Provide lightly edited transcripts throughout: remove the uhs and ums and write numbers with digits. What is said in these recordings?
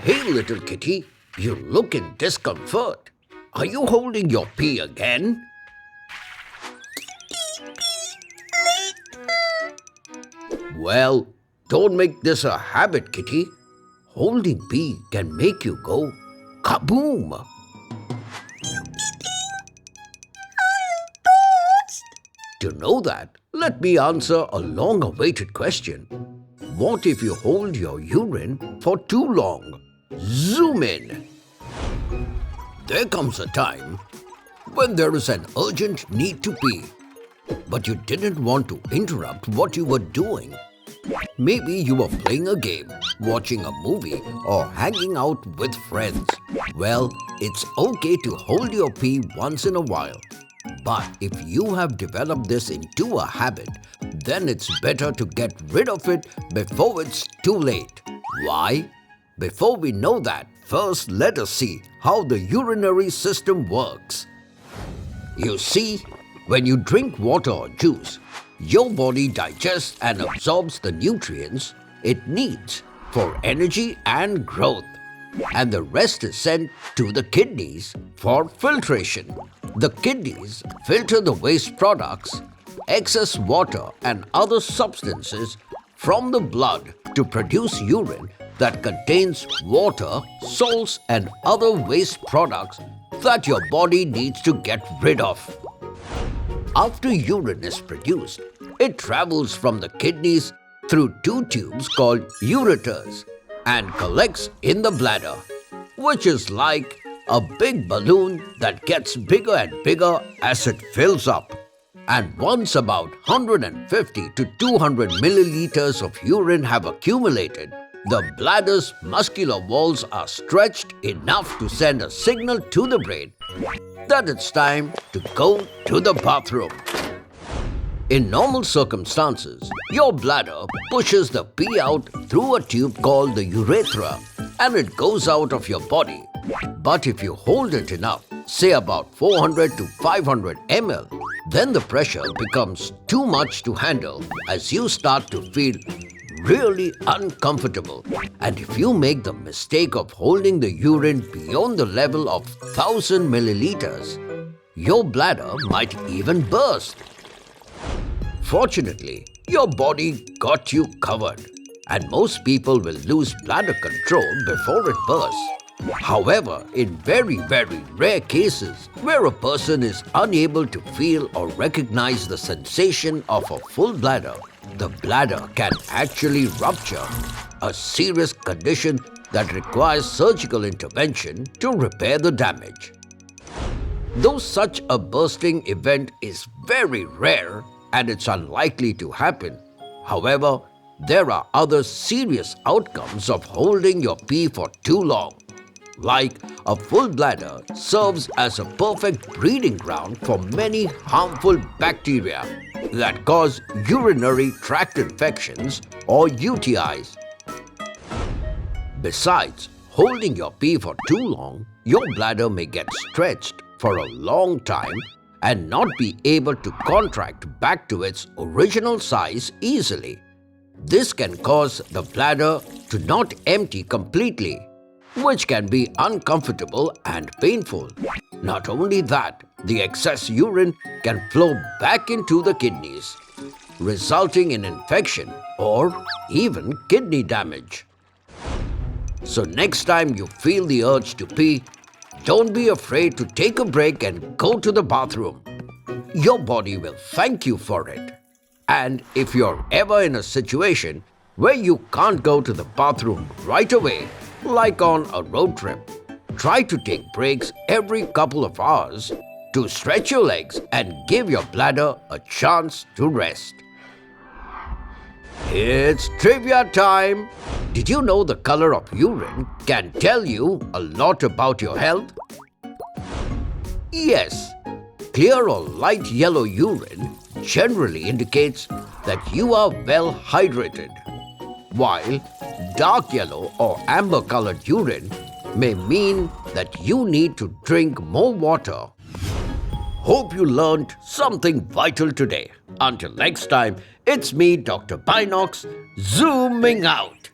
Hey, little kitty, you look in discomfort. Are you holding your pee again? Well, don't make this a habit, kitty. Holding pee can make you go kaboom. To know that, let me answer a long-awaited question. What if you hold your urine for too long? Zoom in. There comes a time when there is an urgent need to pee, but you didn't want to interrupt what you were doing. Maybe you were playing a game, watching a movie, or hanging out with friends. Well, it's okay to hold your pee once in a while. But if you have developed this into a habit, then it's better to get rid of it before it's too late. Why? Before we know that, first let us see how the urinary system works. You see, when you drink water or juice, your body digests and absorbs the nutrients it needs for energy and growth. And the rest is sent to the kidneys for filtration. The kidneys filter the waste products, excess water and other substances from the blood to produce urine that contains water, salts and other waste products that your body needs to get rid of. After urine is produced, it travels from the kidneys through two tubes called ureters and collects in the bladder, which is like a big balloon that gets bigger and bigger as it fills up. And once about 150 to 200 milliliters of urine have accumulated, the bladder's muscular walls are stretched enough to send a signal to the brain that it's time to go to the bathroom. In normal circumstances, your bladder pushes the pee out through a tube called the urethra and it goes out of your body. But if you hold it enough, say about 400 to 500 ml, then the pressure becomes too much to handle as you start to feel really uncomfortable. And if you make the mistake of holding the urine beyond the level of 1000 milliliters, your bladder might even burst. Fortunately, your body got you covered, and most people will lose bladder control before it bursts. However, in very rare cases where a person is unable to feel or recognize the sensation of a full bladder, the bladder can actually rupture, a serious condition that requires surgical intervention to repair the damage. Though such a bursting event is very rare and it's unlikely to happen, however, there are other serious outcomes of holding your pee for too long. Like a full bladder serves as a perfect breeding ground for many harmful bacteria that cause urinary tract infections or UTIs. Besides, holding your pee for too long, your bladder may get stretched for a long time and not be able to contract back to its original size easily. This can cause the bladder to not empty completely, which can be uncomfortable and painful. Not only that, the excess urine can flow back into the kidneys, resulting in infection or even kidney damage. So next time you feel the urge to pee, don't be afraid to take a break and go to the bathroom. Your body will thank you for it. And if you're ever in a situation where you can't go to the bathroom right away, like on a road trip, try to take breaks every couple of hours to stretch your legs and give your bladder a chance to rest. It's trivia time! Did you know the color of urine can tell you a lot about your health? Yes, clear or light yellow urine generally indicates that you are well hydrated, while dark yellow or amber colored urine may mean that you need to drink more water. Hope you learned something vital today. Until next time, it's me, Dr. Binocs, zooming out.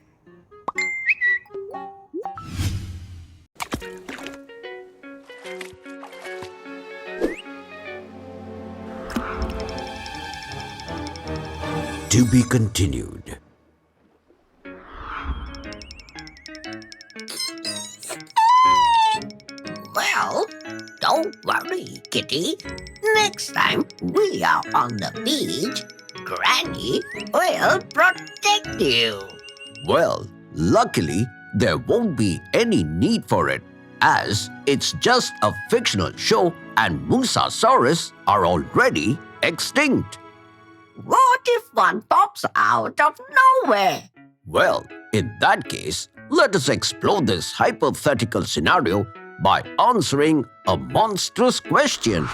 To be continued. Well, don't worry, Kitty. Next time we are on the beach, Granny will protect you. Well, luckily, there won't be any need for it, as it's just a fictional show and Mosasaurus are already extinct. What if one pops out of nowhere? Well, in that case, let us explore this hypothetical scenario by answering a monstrous question.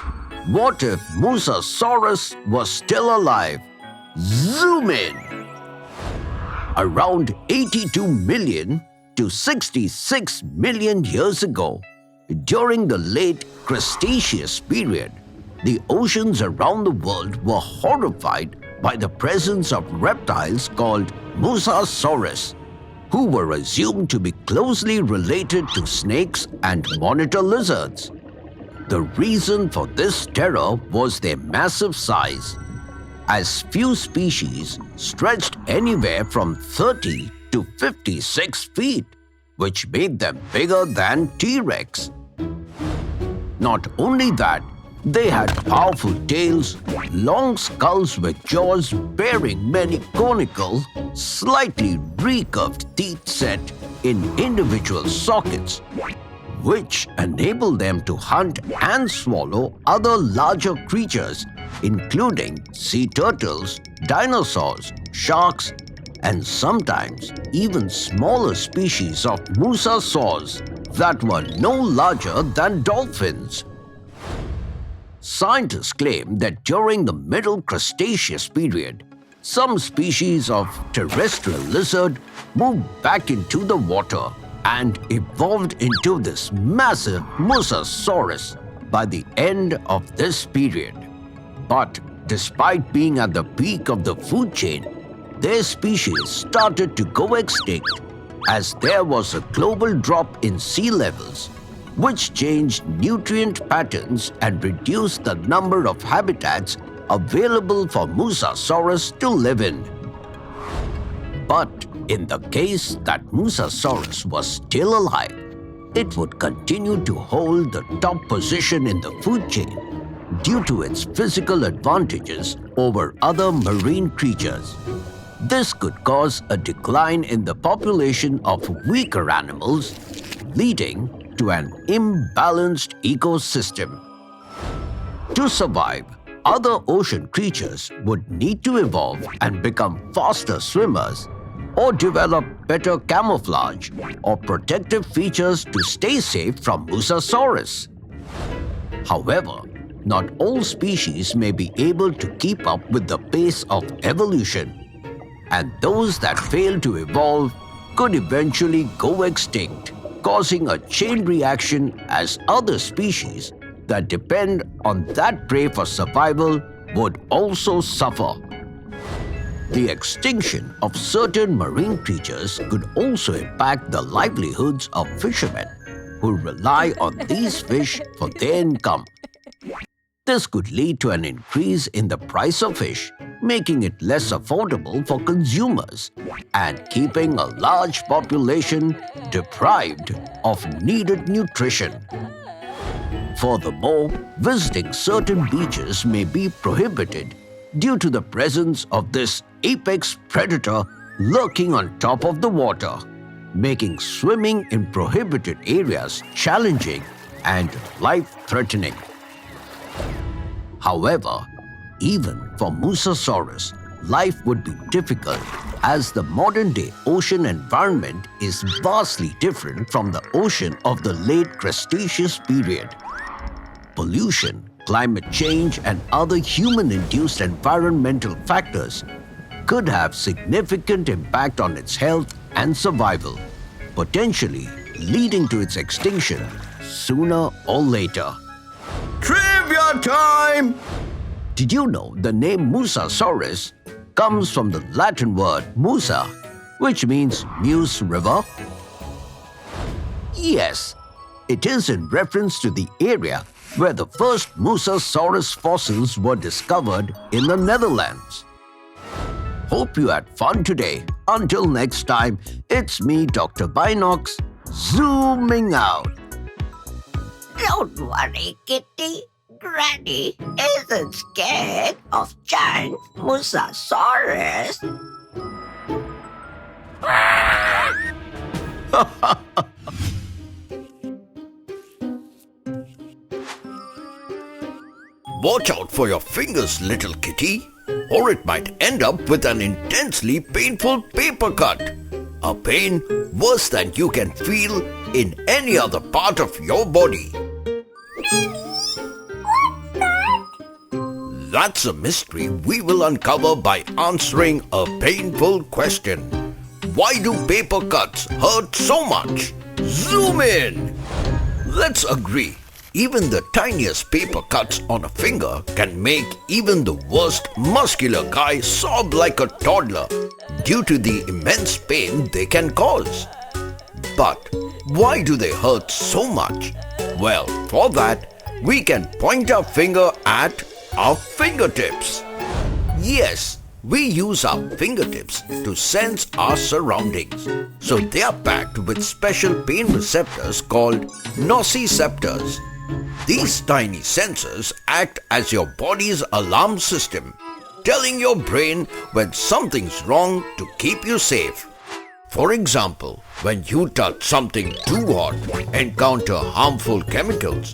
What if Mosasaurus was still alive? Zoom in! Around 82 million to 66 million years ago, during the late Cretaceous period, the oceans around the world were horrified by the presence of reptiles called Mosasaurus, who were assumed to be closely related to snakes and monitor lizards. The reason for this terror was their massive size, as few species stretched anywhere from 30 to 56 feet, which made them bigger than T-Rex. Not only that, they had powerful tails, long skulls with jaws bearing many conical, slightly recurved teeth set in individual sockets, which enabled them to hunt and swallow other larger creatures, including sea turtles, dinosaurs, sharks, and sometimes even smaller species of mosasaurs that were no larger than dolphins. Scientists claim that during the Middle Cretaceous period, some species of terrestrial lizard moved back into the water and evolved into this massive Mosasaurus by the end of this period. But despite being at the peak of the food chain, their species started to go extinct as there was a global drop in sea levels, which changed nutrient patterns and reduced the number of habitats available for Mosasaurus to live in. But in the case that Mosasaurus was still alive, it would continue to hold the top position in the food chain due to its physical advantages over other marine creatures. This could cause a decline in the population of weaker animals, leading to an imbalanced ecosystem. To survive, other ocean creatures would need to evolve and become faster swimmers or develop better camouflage or protective features to stay safe from Mosasaurus. However, not all species may be able to keep up with the pace of evolution, and those that fail to evolve could eventually go extinct, causing a chain reaction as other species that depend on that prey for survival would also suffer. The extinction of certain marine creatures could also impact the livelihoods of fishermen who rely on these fish for their income. This could lead to an increase in the price of fish, making it less affordable for consumers and keeping a large population deprived of needed nutrition. Furthermore, visiting certain beaches may be prohibited due to the presence of this apex predator lurking on top of the water, making swimming in prohibited areas challenging and life-threatening. However, even for Mosasaurus, life would be difficult as the modern-day ocean environment is vastly different from the ocean of the late Cretaceous period. Pollution, climate change, and other human-induced environmental factors could have significant impact on its health and survival, potentially leading to its extinction sooner or later. Trivia time! Did you know the name Mosasaurus comes from the Latin word Musa, which means Muse River? Yes, it is in reference to the area where the first Mosasaurus fossils were discovered in the Netherlands. Hope you had fun today. Until next time, it's me, Dr. Binocs, zooming out. Don't worry, Kitty. Granny isn't scared of giant Mosasaurus. Watch out for your fingers, little kitty, or it might end up with an intensely painful paper cut. A pain worse than you can feel in any other part of your body. That's a mystery we will uncover by answering a painful question. Why do paper cuts hurt so much? Zoom in! Let's agree, even the tiniest paper cuts on a finger can make even the worst muscular guy sob like a toddler due to the immense pain they can cause. But why do they hurt so much? Well, for that, we can point our finger at our fingertips. Yes, we use our fingertips to sense our surroundings. So they are packed with special pain receptors called nociceptors. These tiny sensors act as your body's alarm system, telling your brain when something's wrong to keep you safe. For example, when you touch something too hot, encounter harmful chemicals,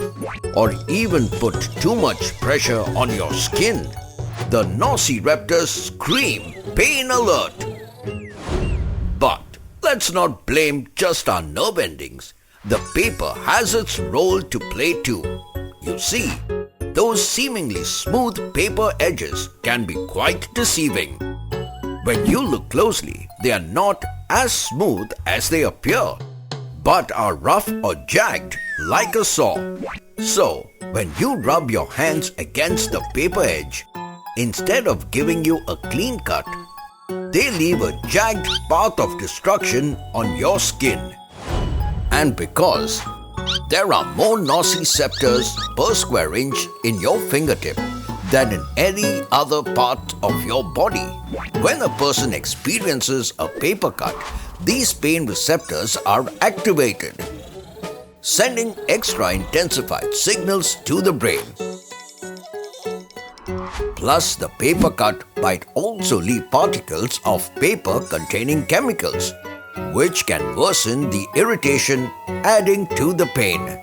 or even put too much pressure on your skin, the nociceptors scream, "Pain alert!" But let's not blame just our nerve endings. The paper has its role to play too. You see, those seemingly smooth paper edges can be quite deceiving. When you look closely, they are not as smooth as they appear, but are rough or jagged like a saw. So, when you rub your hands against the paper edge, instead of giving you a clean cut, they leave a jagged path of destruction on your skin. And because there are more nociceptors per square inch in your fingertip than in any other part of your body, when a person experiences a paper cut, these pain receptors are activated, sending extra intensified signals to the brain. Plus, the paper cut might also leave particles of paper containing chemicals, which can worsen the irritation, adding to the pain.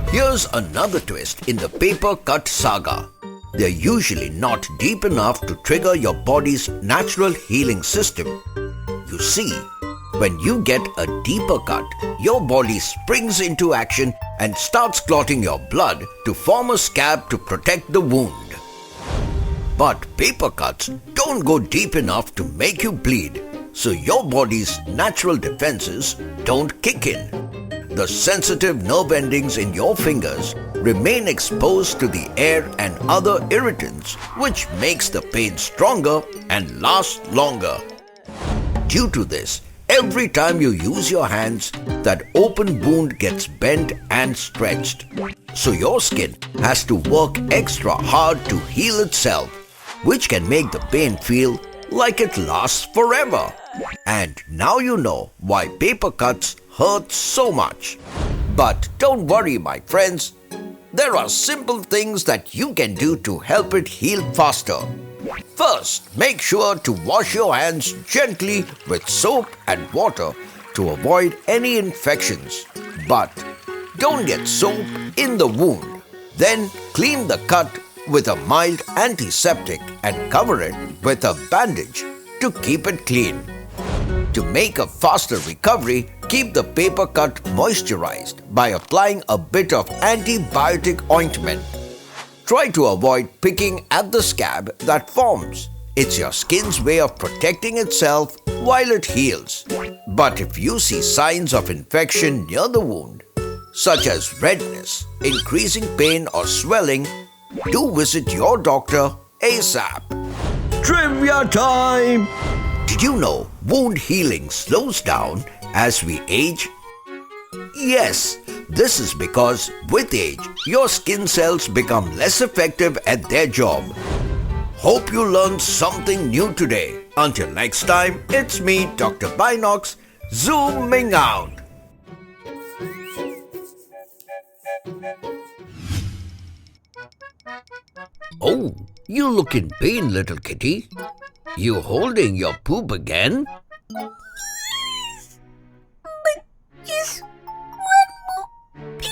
Here's another twist in the paper cut saga. They're usually not deep enough to trigger your body's natural healing system. You see, when you get a deeper cut, your body springs into action and starts clotting your blood to form a scab to protect the wound. But paper cuts don't go deep enough to make you bleed, so your body's natural defenses don't kick in. The sensitive nerve endings in your fingers remain exposed to the air and other irritants, which makes the pain stronger and last longer. Due to this, every time you use your hands, that open wound gets bent and stretched. So your skin has to work extra hard to heal itself, which can make the pain feel like it lasts forever. And now you know why paper cuts hurt so much. But don't worry, my friends. There are simple things that you can do to help it heal faster. First, make sure to wash your hands gently with soap and water to avoid any infections. But don't get soap in the wound. Then clean the cut with a mild antiseptic and cover it with a bandage to keep it clean. To make a faster recovery, keep the paper cut moisturized by applying a bit of antibiotic ointment. Try to avoid picking at the scab that forms. It's your skin's way of protecting itself while it heals. But if you see signs of infection near the wound, such as redness, increasing pain or swelling, do visit your doctor ASAP. Trivia time! Did you know wound healing slows down as we age? Yes, this is because with age, your skin cells become less effective at their job. Hope you learned something new today. Until next time, it's me, Dr. Binocs, zooming out. Oh, you look in pain, little kitty. You holding your poop again? But just one more page.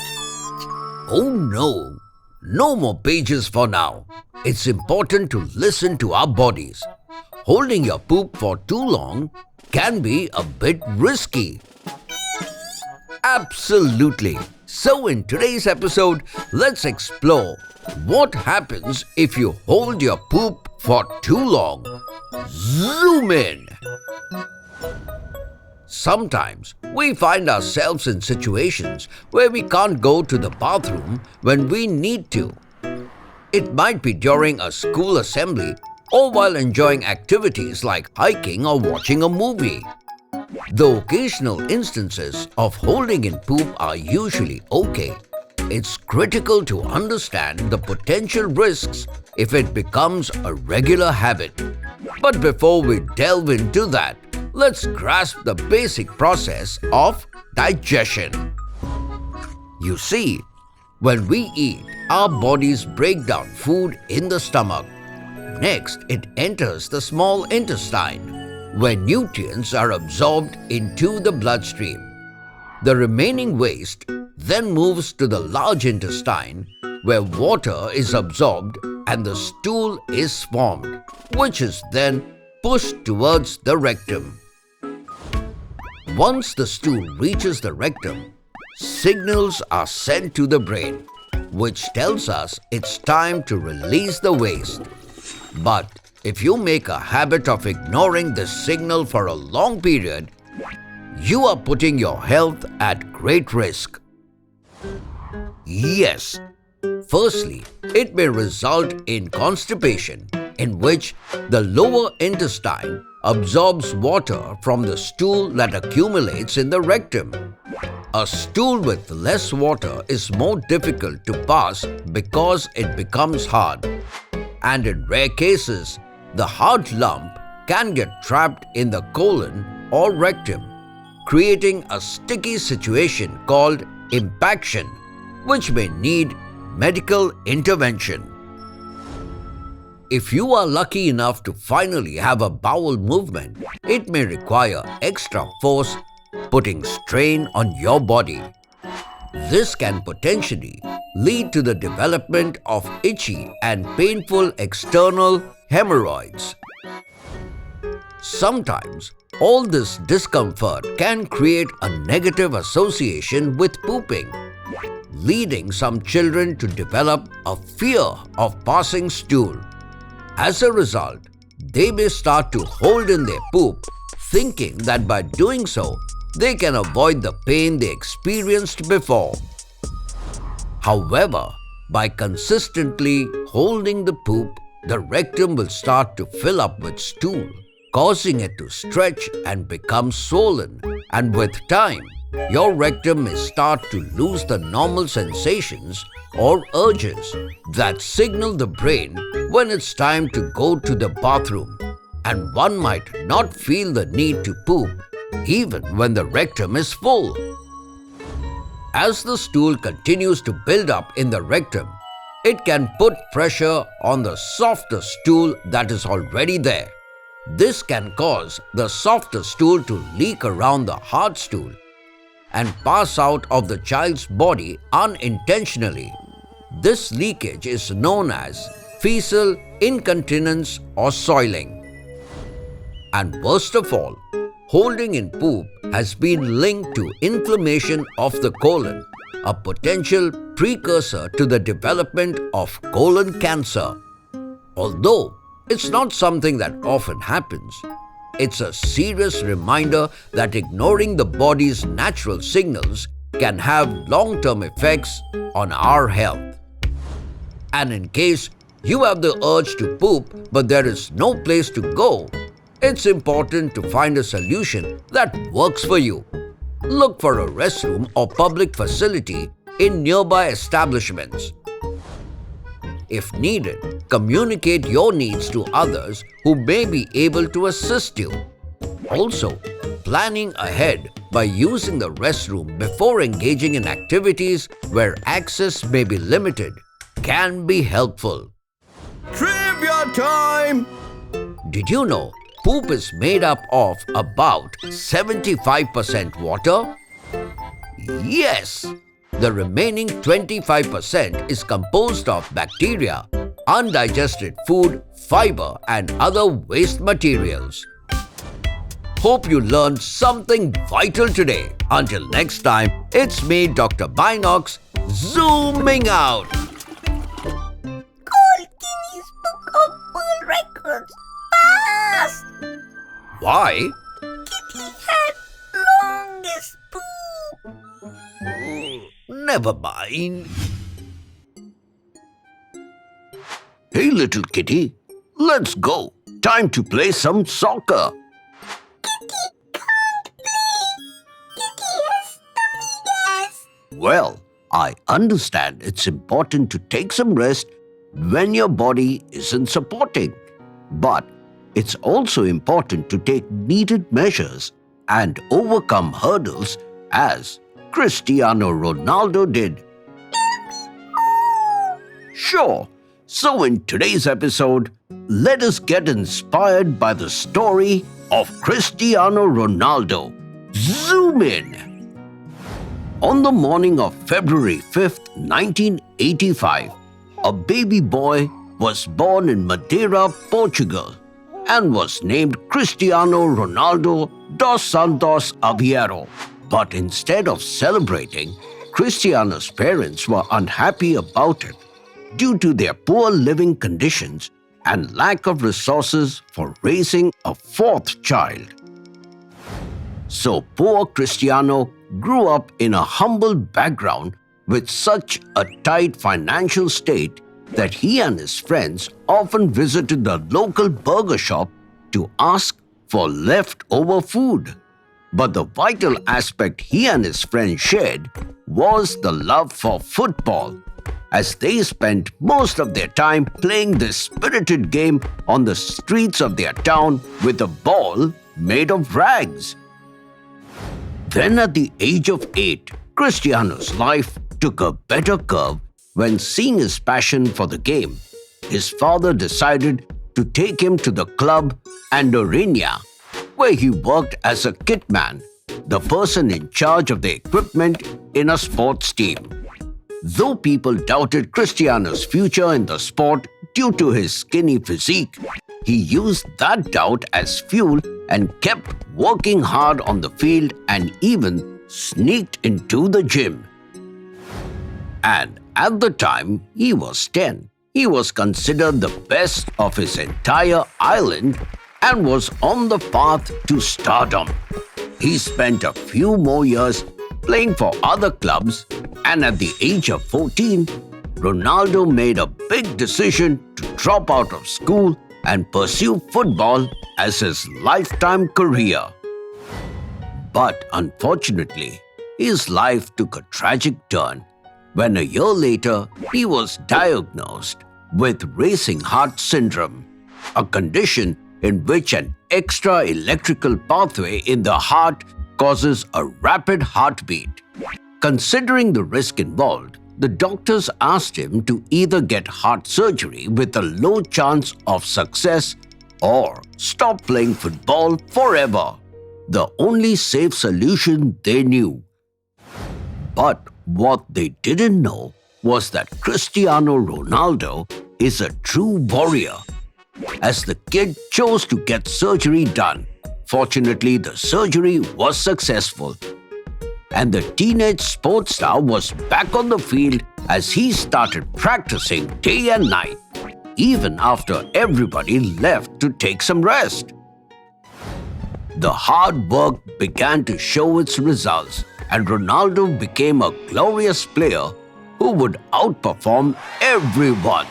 Oh no, no more pages for now. It's important to listen to our bodies. Holding your poop for too long can be a bit risky. Absolutely. So in today's episode, let's explore what happens if you hold your poop for too long. Zoom in. Sometimes we find ourselves in situations where we can't go to the bathroom when we need to. It might be during a school assembly or while enjoying activities like hiking or watching a movie. The occasional instances of holding in poop are usually okay. It's critical to understand the potential risks if it becomes a regular habit. But before we delve into that, let's grasp the basic process of digestion. You see, when we eat, our bodies break down food in the stomach. Next, it enters the small intestine, where nutrients are absorbed into the bloodstream. The remaining waste then moves to the large intestine, where water is absorbed and the stool is formed, which is then pushed towards the rectum. Once the stool reaches the rectum, signals are sent to the brain, which tells us it's time to release the waste. But if you make a habit of ignoring this signal for a long period, you are putting your health at great risk. Yes. Firstly, it may result in constipation, in which the lower intestine absorbs water from the stool that accumulates in the rectum. A stool with less water is more difficult to pass because it becomes hard. And in rare cases, the hard lump can get trapped in the colon or rectum, creating a sticky situation called impaction, which may need medical intervention. If you are lucky enough to finally have a bowel movement, it may require extra force, putting strain on your body. This can potentially lead to the development of itchy and painful external hemorrhoids. Sometimes, all this discomfort can create a negative association with pooping, leading some children to develop a fear of passing stool. As a result, they may start to hold in their poop, thinking that by doing so, they can avoid the pain they experienced before. However, by consistently holding the poop, the rectum will start to fill up with stool, causing it to stretch and become swollen. And with time, your rectum may start to lose the normal sensations or urges that signal the brain when it's time to go to the bathroom, and one might not feel the need to poop even when the rectum is full. As the stool continues to build up in the rectum, it can put pressure on the softer stool that is already there. This can cause the softer stool to leak around the hard stool and pass out of the child's body unintentionally. This leakage is known as fecal incontinence or soiling. And worst of all, holding in poop has been linked to inflammation of the colon, a potential precursor to the development of colon cancer. Although it's not something that often happens, it's a serious reminder that ignoring the body's natural signals can have long-term effects on our health. And in case you have the urge to poop but there is no place to go, it's important to find a solution that works for you. Look for a restroom or public facility in nearby establishments. If needed, communicate your needs to others who may be able to assist you. Also, planning ahead by using the restroom before engaging in activities where access may be limited can be helpful. Trivia time! Did you know poop is made up of about 75% water? Yes! The remaining 25% is composed of bacteria, undigested food, fiber, and other waste materials. Hope you learned something vital today. Until next time, it's me, Dr. Binocs, zooming out. Call Guinness Book of World Records fast! Why? Kitty had longest poop. Never mind. Hey, little kitty, let's go. Time to play some soccer. Kitty can't play. Kitty has tummy gas. Well, I understand it's important to take some rest when your body isn't supporting. But it's also important to take needed measures and overcome hurdles as Cristiano Ronaldo did. Sure. So in today's episode, let us get inspired by the story of Cristiano Ronaldo. Zoom in. On the morning of February 5th, 1985, a baby boy was born in Madeira, Portugal, and was named Cristiano Ronaldo dos Santos Aveiro. But instead of celebrating, Cristiano's parents were unhappy about it due to their poor living conditions and lack of resources for raising a fourth child. So poor Cristiano grew up in a humble background with such a tight financial state that he and his friends often visited the local burger shop to ask for leftover food. But the vital aspect he and his friends shared was the love for football, as they spent most of their time playing this spirited game on the streets of their town with a ball made of rags. Then at the age of 8, Cristiano's life took a better curve when, seeing his passion for the game, his father decided to take him to the club Urine, where he worked as a kit man, the person in charge of the equipment in a sports team. Though people doubted Cristiano's future in the sport due to his skinny physique, he used that doubt as fuel and kept working hard on the field and even sneaked into the gym. And at the time he was 10, he was considered the best of his entire island and was on the path to stardom. He spent a few more years playing for other clubs, and at the age of 14, Ronaldo made a big decision to drop out of school and pursue football as his lifetime career. But unfortunately, his life took a tragic turn when a year later he was diagnosed with racing heart syndrome, a condition in which an extra electrical pathway in the heart causes a rapid heartbeat. Considering the risk involved, the doctors asked him to either get heart surgery with a low chance of success or stop playing football forever, the only safe solution they knew. But what they didn't know was that Cristiano Ronaldo is a true warrior, as the kid chose to get surgery done. Fortunately, the surgery was successful, and the teenage sports star was back on the field as he started practicing day and night, even after everybody left to take some rest. The hard work began to show its results, and Ronaldo became a glorious player who would outperform everyone.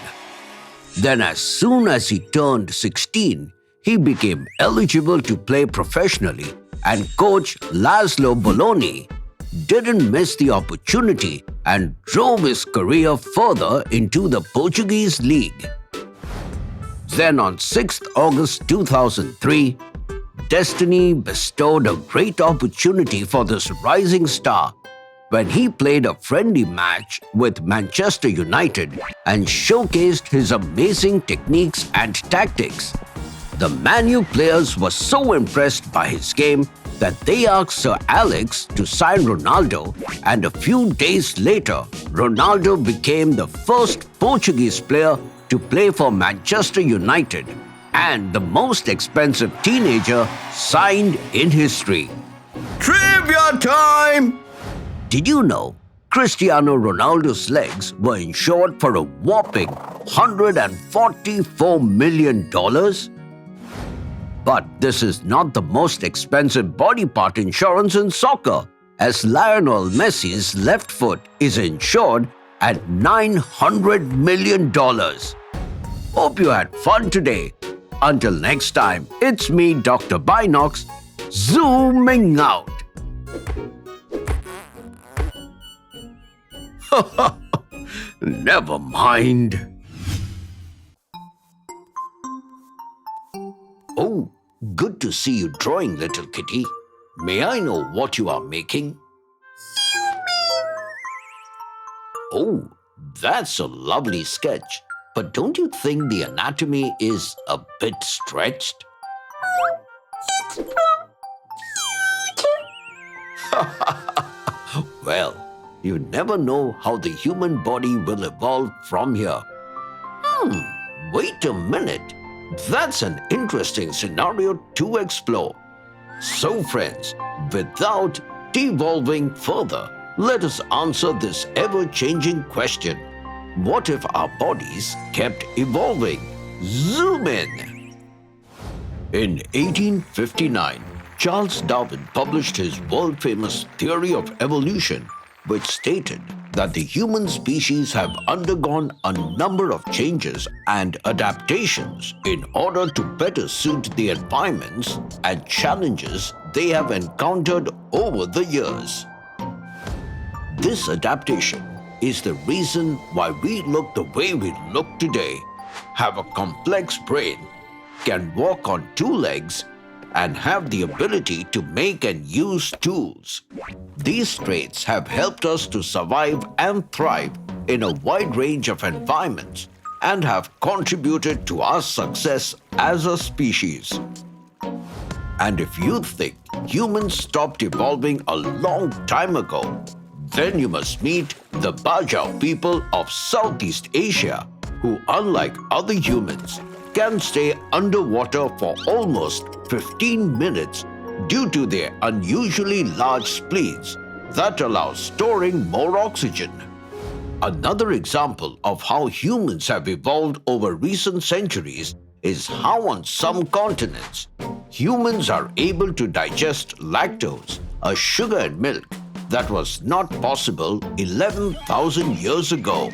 Then, as soon as he turned 16, he became eligible to play professionally, and coach Laszlo Bologna didn't miss the opportunity and drove his career further into the Portuguese league. Then on 6th August 2003, destiny bestowed a great opportunity for this rising star when he played a friendly match with Manchester United and showcased his amazing techniques and tactics. The Man U players were so impressed by his game that they asked Sir Alex to sign Ronaldo, and a few days later, Ronaldo became the first Portuguese player to play for Manchester United and the most expensive teenager signed in history. Trivia time! Did you know Cristiano Ronaldo's legs were insured for a whopping $144 million? But this is not the most expensive body part insurance in soccer, as Lionel Messi's left foot is insured at $900 million. Hope you had fun today. Until next time, it's me, Dr. Binocs, zooming out. Never mind. Oh, good to see you drawing, little kitty. May I know what you are making? Oh, that's a lovely sketch. But don't you think the anatomy is a bit stretched? Well, you never know how the human body will evolve from here. Wait a minute. That's an interesting scenario to explore. So friends, without devolving further, let us answer this ever-changing question. What if our bodies kept evolving? Zoom in! In 1859, Charles Darwin published his world-famous theory of evolution, which stated that the human species have undergone a number of changes and adaptations in order to better suit the environments and challenges they have encountered over the years. This adaptation is the reason why we look the way we look today, have a complex brain, can walk on two legs, and have the ability to make and use tools. These traits have helped us to survive and thrive in a wide range of environments and have contributed to our success as a species. And if you think humans stopped evolving a long time ago, then you must meet the Bajau people of Southeast Asia, who, unlike other humans, can stay underwater for almost 15 minutes due to their unusually large spleens that allow storing more oxygen. Another example of how humans have evolved over recent centuries is how on some continents, humans are able to digest lactose, a sugar in milk, that was not possible 11,000 years ago.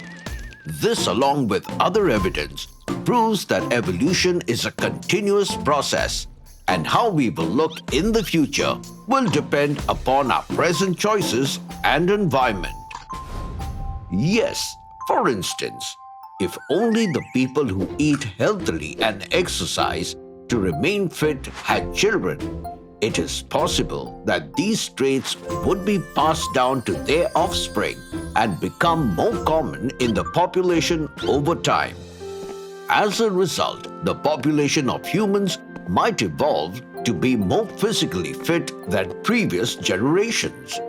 This, along with other evidence, proves that evolution is a continuous process, and how we will look in the future will depend upon our present choices and environment. Yes, for instance, if only the people who eat healthily and exercise to remain fit had children, it is possible that these traits would be passed down to their offspring and become more common in the population over time. As a result, the population of humans might evolve to be more physically fit than previous generations.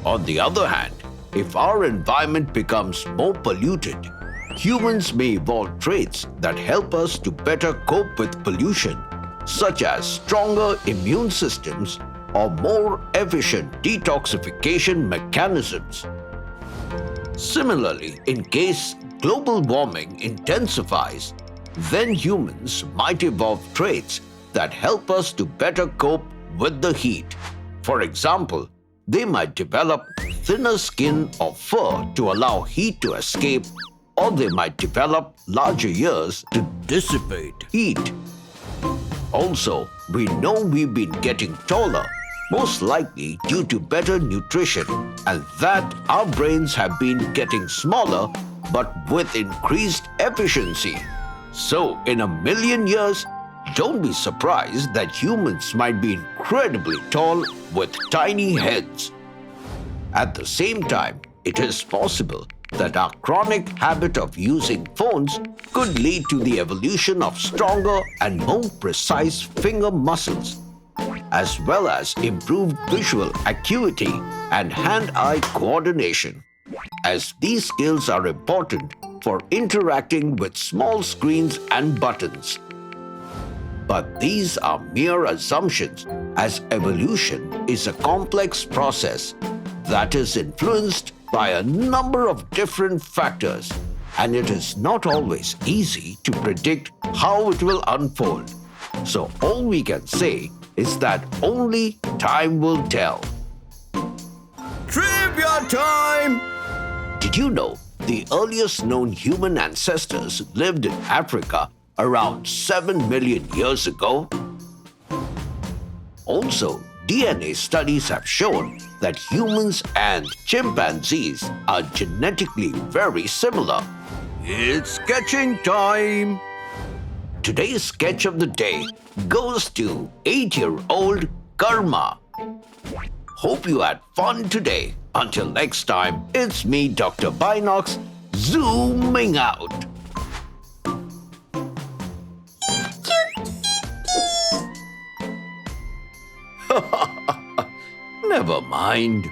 On the other hand, if our environment becomes more polluted, humans may evolve traits that help us to better cope with pollution, such as stronger immune systems or more efficient detoxification mechanisms. Similarly, in case global warming intensifies, then humans might evolve traits that help us to better cope with the heat. For example, they might develop thinner skin or fur to allow heat to escape, or they might develop larger ears to dissipate heat. Also, we know we've been getting taller, most likely due to better nutrition, and that our brains have been getting smaller but with increased efficiency. So, in a million years, don't be surprised that humans might be incredibly tall with tiny heads. At the same time, it is possible that our chronic habit of using phones could lead to the evolution of stronger and more precise finger muscles, as well as improved visual acuity and hand-eye coordination, as these skills are important for interacting with small screens and buttons. But these are mere assumptions, as evolution is a complex process that is influenced by a number of different factors, and it is not always easy to predict how it will unfold. So all we can say is that only time will tell. Trivia time! Did you know the earliest known human ancestors lived in Africa around 7 million years ago? Also, DNA studies have shown that humans and chimpanzees are genetically very similar. It's sketching time! Today's sketch of the day goes to 8-year-old Karma. Hope you had fun today. Until next time, it's me, Dr. Binocs, zooming out. Never mind.